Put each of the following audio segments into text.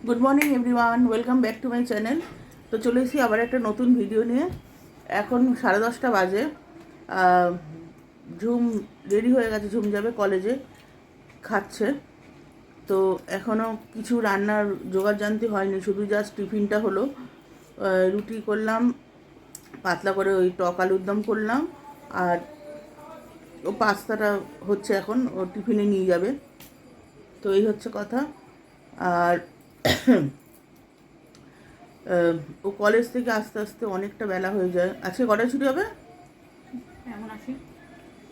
Good morning everyone, welcome back to my channel. তো চলে এসেছি আবার একটা নতুন ভিডিও নিয়ে। এখন 10:30 বাজে। ঝুম রেডি হয়ে গেছে, ঝুম যাবে কলেজে, খাচ্ছে। তো এখনও কিছু রান্নার জোগাড় জানতে হয়নি, শুধু জাস্ট টিফিনটা হলো। রুটি করলাম পাতলা করে, ওই টক আলুর দম করলাম, আর ও পাস্তাটা হচ্ছে এখন, ও টিফিনে নিয়ে যাবে। তো এই হচ্ছে কথা। আর ও কলেজ থেকে আস্তে আস্তে অনেকটা বেলা হয়ে যায়। আজকে কটায় ছুটি হবে? এখন আসি,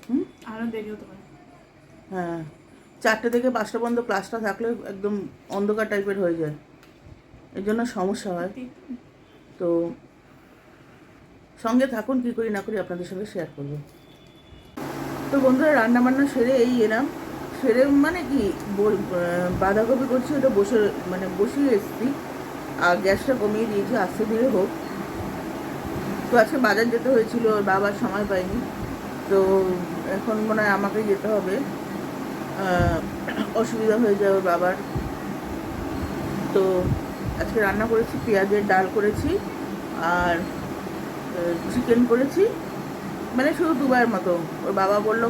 হুম, আরও দেরি হতে পারে। হ্যাঁ, 4টে থেকে 5টা পর্যন্ত ক্লাসটা থাকলে একদম অন্ধকার টাইপের হয়ে যায়, এর জন্য সমস্যা হয়। তো সঙ্গে থাকুন, কী করি না করি আপনাদের সঙ্গে শেয়ার করব। তো বন্ধুরা, রান্নাবান্না সেরে এই এলাম। সেরে মানে কি, বাঁধাকপি করছি, ওটা বসিয়ে এসেছি, আর গ্যাসটা কমিয়ে দিয়েছি, আস্তে ধীরে হোক। তো আজকে বাজার যেতে হয়েছিল, ওর বাবার সময় পাইনি। তো এখন মনে হয় আমাকেই যেতে হবে, অসুবিধা হয়ে যায় ওর বাবার। তো আজকে রান্না করেছি, পেঁয়াজের ডাল করেছি, আর চিকেন করেছি, মানে শুধু দুবার মতো। ওর বাবা বললো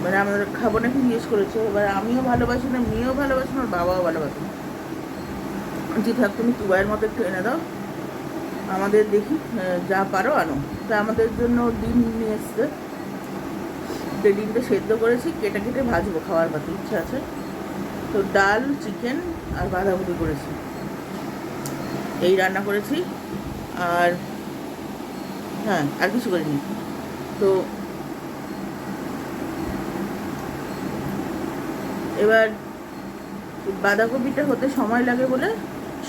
মানে আমাদের খাবো নাকি জিজ্ঞেস করেছে। এবার আমিও ভালোবাসি না, মেয়েও ভালোবাসি না, ওর বাবাও ভালোবাসি না। জি থাক, তুমি দুবারের মতো একটু এনে দাও, আমাদের দেখি যা পারো আনো। তা আমাদের জন্য ডিম নিয়ে এসছে, ডিমটা সেদ্ধ করেছি, কেটে কেটে ভাজবো, খাওয়ার পাতে ইচ্ছা আছে। তো ডাল, চিকেন আর বাঁধাকপি করেছি, এই রান্না করেছি। আর হ্যাঁ, আর কিছু করিনি। তো এবার বাঁধাকপিটা হতে সময় লাগে বলে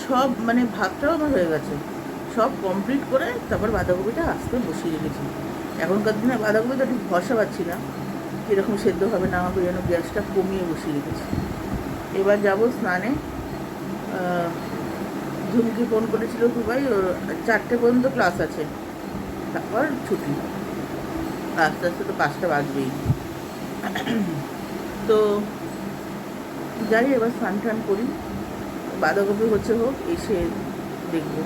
সব, মানে ভাতটাও আমার হয়ে গেছে, সব কমপ্লিট করে তারপর বাঁধাকপিটা আস্তে বসিয়ে রেখেছি। এখনকার দিনে বাঁধাকপিটা ঠিক ভরসা পাচ্ছি না, কীরকম সেদ্ধ হবে না হবে, যেন গ্যাসটা কমিয়ে বসিয়ে রেখেছি। এবার যাব স্নানে। ঝুমকি ফোন করেছিল দুবাই, ওর 4টে পর্যন্ত ক্লাস আছে, তারপর ছুটি। আস্তে আস্তে তো 5টা বাজবেই। তো যাই, এবার স্নান টান করি, বাঁধাকপি হচ্ছে হোক, এসে দেখবো।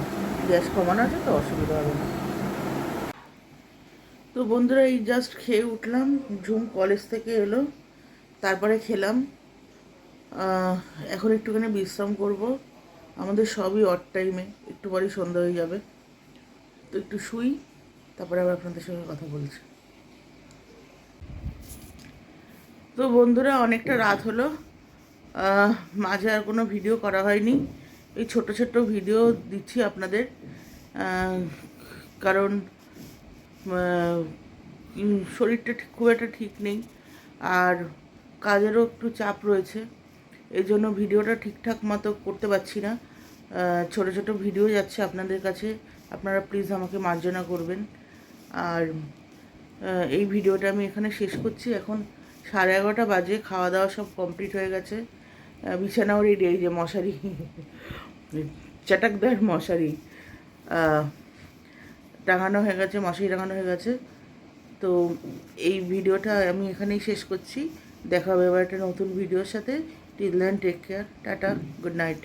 গ্যাস কমানো আছে তো অসুবিধা হবে না। তো বন্ধুরা, এই জাস্ট খেয়ে উঠলাম, ঝুম কলেজ থেকে এলো, তারপরে খেলাম। এখন একটুখানি বিশ্রাম করব। আমাদের সবই অড টাইমে, একটু পরেই সন্ধ্যা হয়ে যাবে। তো একটু শুই, তারপরে আবার আপনাদের সঙ্গে কথা বলছি। তো বন্ধুরা, অনেকটা রাত হলো, মাঝে আর কোনো ভিডিও করা হয়নি। এই ছোট ছোট ভিডিও দিচ্ছি আপনাদের, কারণ শরীরটা খুব একটা ঠিক নেই, আর কাজেরও একটু চাপ রয়েছে, এই জন্য ভিডিওটা ঠিকঠাক মতো করতে পারছি না। ছোট ছোট ভিডিও যাচ্ছে আপনাদের কাছে, আপনারা প্লিজ আমাকে মার্জনা করবেন। আর এই ভিডিওটা আমি এখানে শেষ করছি। এখন 11:30 বাজে, খাওয়া দাওয়া সব কমপ্লিট হয়ে গেছে, বিছানাও রেডি, এই যে মশারি, চাটাকদার মশারি টাঙানো হয়ে গেছে, মশারি টাঙানো হয়ে গেছে। তো এই ভিডিওটা আমি এখানেই শেষ করছি। দেখা হবে এবার একটা নতুন ভিডিওর সাথে। Till then, take care, tata, good night.